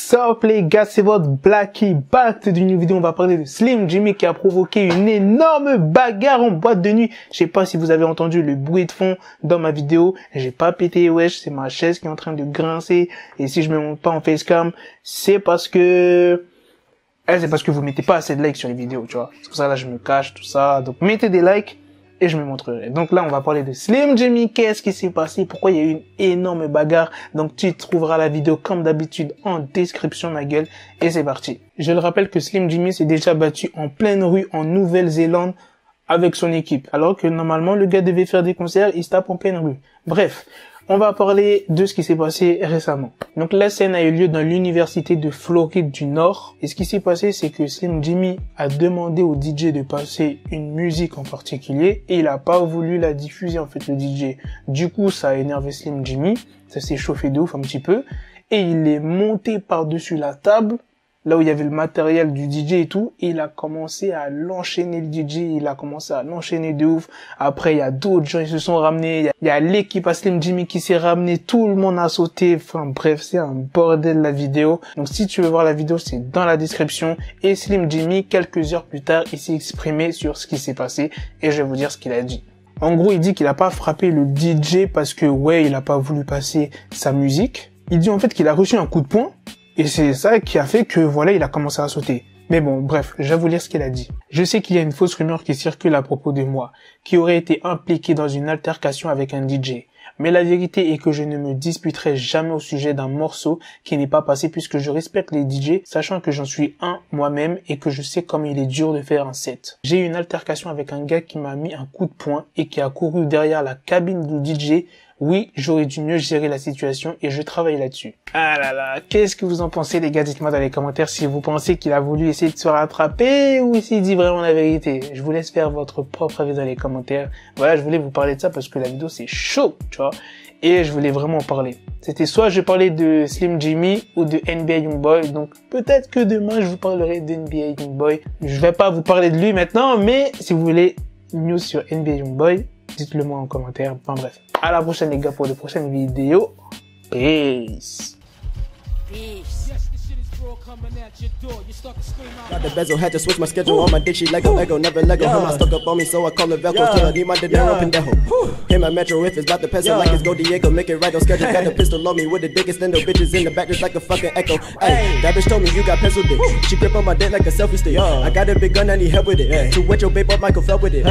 What's up les gars, c'est votre Blacky back d'une vidéo. On va parler de Slim Jxmmi qui a provoqué une énorme bagarre en boîte de nuit. Je sais pas si vous avez entendu le bruit de fond dans ma vidéo. J'ai pas pété, wesh, c'est ma chaise qui est en train de grincer. Et si je me montre pas en facecam, c'est parce que vous mettez pas assez de likes sur les vidéos, tu vois. C'est pour ça que là je me cache, tout ça. Donc mettez des likes et je me montrerai. Donc là, on va parler de Slim Jxmmi. Qu'est-ce qui s'est passé? Pourquoi il y a eu une énorme bagarre? Donc tu trouveras la vidéo comme d'habitude en description, ma gueule. Et c'est parti. Je le rappelle que Slim Jxmmi s'est déjà battu en pleine rue en Nouvelle-Zélande avec son équipe. Alors que normalement, le gars devait faire des concerts, il se tape en pleine rue. Bref. On va parler de ce qui s'est passé récemment. Donc la scène a eu lieu dans l'université de Floride du Nord. Et ce qui s'est passé, c'est que Slim Jxmmi a demandé au DJ de passer une musique en particulier et il a pas voulu la diffuser en fait, le DJ. Du coup, ça a énervé Slim Jxmmi, ça s'est chauffé de ouf un petit peu et il est monté par-dessus la table, là où il y avait le matériel du DJ et tout, et il a commencé à l'enchaîner le DJ, il a commencé à l'enchaîner de ouf. Après, il y a d'autres gens, ils se sont ramenés, il y a l'équipe à Slim Jxmmi qui s'est ramenée, tout le monde a sauté, enfin bref, c'est un bordel la vidéo. Donc si tu veux voir la vidéo, c'est dans la description. Et Slim Jxmmi, quelques heures plus tard, il s'est exprimé sur ce qui s'est passé, et je vais vous dire ce qu'il a dit. En gros, il dit qu'il a pas frappé le DJ parce que, ouais, il a pas voulu passer sa musique. Il dit en fait qu'il a reçu un coup de poing, et c'est ça qui a fait que, voilà, il a commencé à sauter. Mais bon, bref, je vais vous lire ce qu'il a dit. Je sais qu'il y a une fausse rumeur qui circule à propos de moi, qui aurait été impliqué dans une altercation avec un DJ. Mais la vérité est que je ne me disputerai jamais au sujet d'un morceau qui n'est pas passé puisque je respecte les DJ, sachant que j'en suis un moi-même et que je sais comme il est dur de faire un set. J'ai eu une altercation avec un gars qui m'a mis un coup de poing et qui a couru derrière la cabine du DJ. Oui, j'aurais dû mieux gérer la situation et je travaille là-dessus. Ah là là, qu'est-ce que vous en pensez les gars? Dites-moi dans les commentaires si vous pensez qu'il a voulu essayer de se rattraper ou s'il dit vraiment la vérité. Je vous laisse faire votre propre avis dans les commentaires. Voilà, je voulais vous parler de ça parce que la vidéo c'est chaud, tu vois. Et je voulais vraiment en parler. C'était soit je parlais de Slim Jxmmi ou de NBA Youngboy. Donc peut-être que demain je vous parlerai de NBA Youngboy. Je vais pas vous parler de lui maintenant, mais si vous voulez news sur NBA Youngboy, dites-le moi en commentaire. Enfin bref. À la prochaine les gars pour de prochaines vidéos. Peace. Got the bezel, had to switch my schedule on my dick, she Lego, never Lego. Him, I stuck up on me, so I call it Velcro. Till I need my dinero pendejo. Him, my metro if it's about to pencil like it's Go Diego. Make it right on schedule. Got a pistol on me with the dick extendo. Bitches in the back just like a fucking echo. Hey, that bitch told me you got pencil dick. She grip on my dick like a selfie stick. I got a big gun, I need help with it. To wet your babe up, Michael fell with it.